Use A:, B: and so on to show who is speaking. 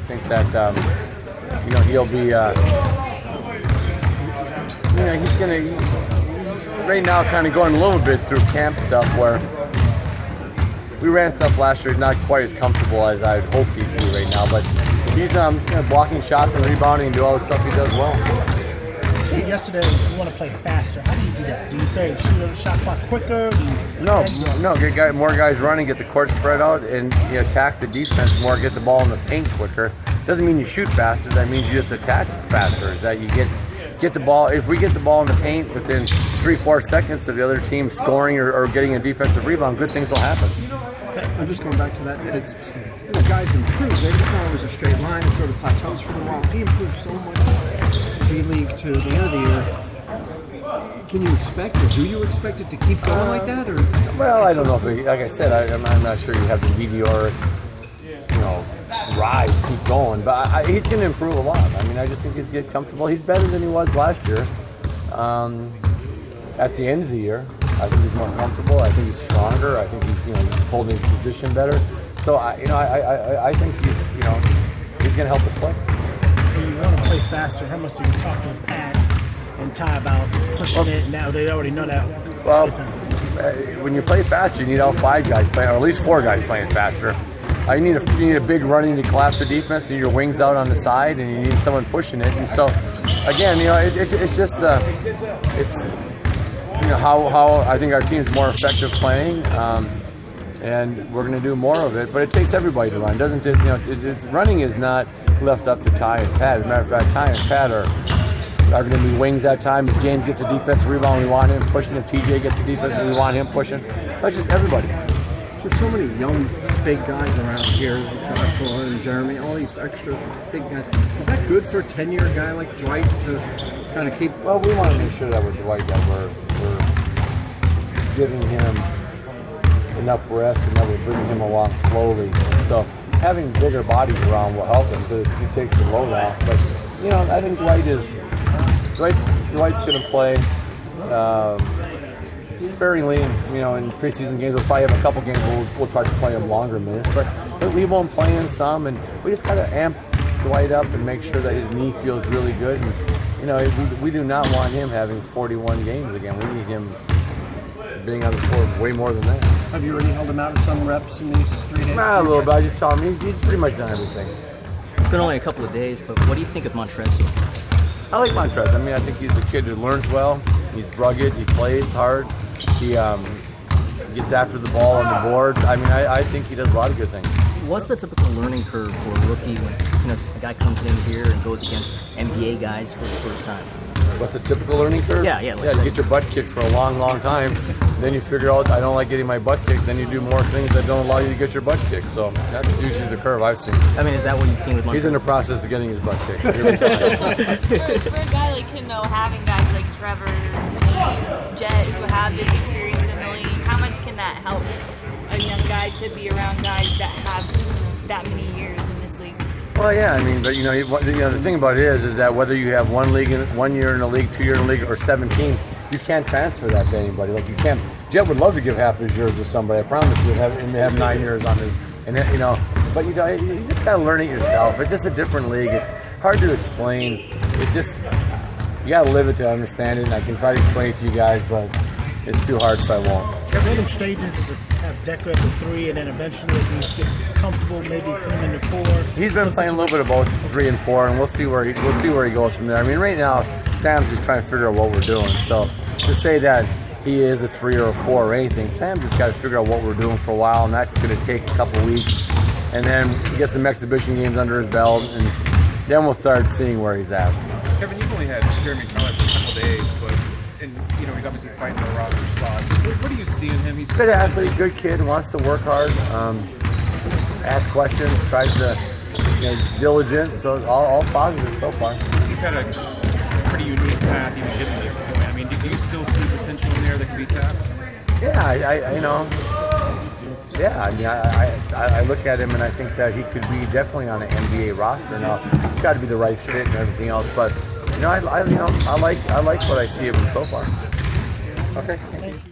A: I think that he'll be. He's right now kind of going a little bit through camp stuff where we ran stuff last year. He's not quite as comfortable as I'd hoped he'd be right now, but he's blocking shots and rebounding and do all the stuff he does well.
B: You said yesterday you want to play faster. How do you do that? Do you say shoot the shot clock quicker?
A: No. Get more guys running, get the court spread out, and you attack the defense more. Get the ball in the paint quicker. Doesn't mean you shoot faster. That means you just attack faster. That you get the ball. If we get the ball in the paint within 3-4 seconds of the other team scoring or getting a defensive rebound, good things will happen.
C: I'm just going back to that. It's guys improve. It's not always a straight line. It sort of plateaus for a while. He improved so much D-League to the end of the year. Can you expect it? Do you expect it to keep going like that? Or
A: well, I don't know. Like I said, I'm not sure you have the meteoric, rise keep going. But he's going to improve a lot. I mean, I just think he's getting comfortable. He's better than he was last year. At the end of the year, I think he's more comfortable. I think he's stronger. I think he's holding his position better. So I think he's going to help us play.
B: When you want to play faster, how much do you talk to Pat and Ty about pushing it? Now they already know that.
A: Well, when you play faster, you need all 5 guys playing, or at least 4 guys playing faster. You need a big running to collapse the defense. You need your wings out on the side, and you need someone pushing it. And so, again, it's just how I think our team's more effective playing, and we're going to do more of it. But it takes everybody to run. It doesn't just running is not left up to Ty and Pat. As a matter of fact, Ty and Pat are going to be wings that time. If James gets a defensive rebound, we want him pushing. If TJ gets a defense, we want him pushing. That's just everybody.
C: There's so many young, big guys around here, Joshua and Jeremy, all these extra big guys. Is that good for a 10-year guy like Dwight to kind of keep?
A: Well, we want to make sure that with Dwight that we're giving him enough rest and that we're bringing him along slowly. So having bigger bodies around will help him because he takes the load off. But I think Dwight's going to play sparingly. In preseason games, we'll probably have a couple games we'll try to play him longer minutes, but we won't play in some, and we just got to amp Dwight up and make sure that his knee feels really good. And we do not want him having 41 games again. We need him being on the floor way more than that.
C: Have you already held him out in some reps in these 3 days?
A: A little bit. I just told him he's pretty much done everything.
D: It's been only a couple of days, but what do you think of Montrezl?
A: I like Montrezl. I think he's a kid who learns well. He's rugged. He plays hard. He gets after the ball on the boards. I think he does a lot of good things.
D: What's the typical learning curve for a rookie when a guy comes in here and goes against NBA guys for the first time?
A: What's the typical learning curve?
D: Yeah.
A: You get your butt kicked for a long, long time. Then you figure out I don't like getting my butt kicked. Then you do more things that don't allow you to get your butt kicked. So that's usually the curve I've seen.
D: Is that what you've seen with Montrezl?
A: He's in the process of getting his butt kicked.
E: For a guy like him, though, having guys like Trevor, Hayes, Jet, who have this experience in the league, how much can that help a young guy to be around guys that have that many years in this league?
A: Well, yeah, but the thing about it is that whether you have 1 year in the league, 2 years in the league, or 17, you can't transfer that to anybody. Like you can't. Jet would love to give half his years to somebody. I promise you, have 9 years on his, But you just gotta learn it yourself. It's just a different league. It's hard to explain. It's just you gotta live it to understand it. And I can try to explain it to you guys, but it's too hard, so I won't.
B: What in stages to have Dekker at the 3, and then eventually as he gets comfortable, maybe put him in the 4?
A: He's been playing a little bit of both 3 and 4, and we'll see where he goes from there. Right now Sam's just trying to figure out what we're doing. So to say that he is a 3 or a 4 or anything, Sam just got to figure out what we're doing for a while, and that's going to take a couple of weeks, and then get some exhibition games under his belt, and then we'll start seeing where he's at.
F: Kevin, you've only had Jeremy Tyler for a couple days, but he's obviously fighting for a roster spot. What do you see in him? He's
A: good athlete, good kid, wants to work hard, asks questions, tries to diligent. So all positive so far.
F: He's had a pretty unique path even getting to this point. Do you still see potential in there that can be tapped?
A: Yeah, I look at him and I think that he could be definitely on an NBA roster. Now, it's got to be the right fit and everything else, but I like what I see of him so far.
F: Okay.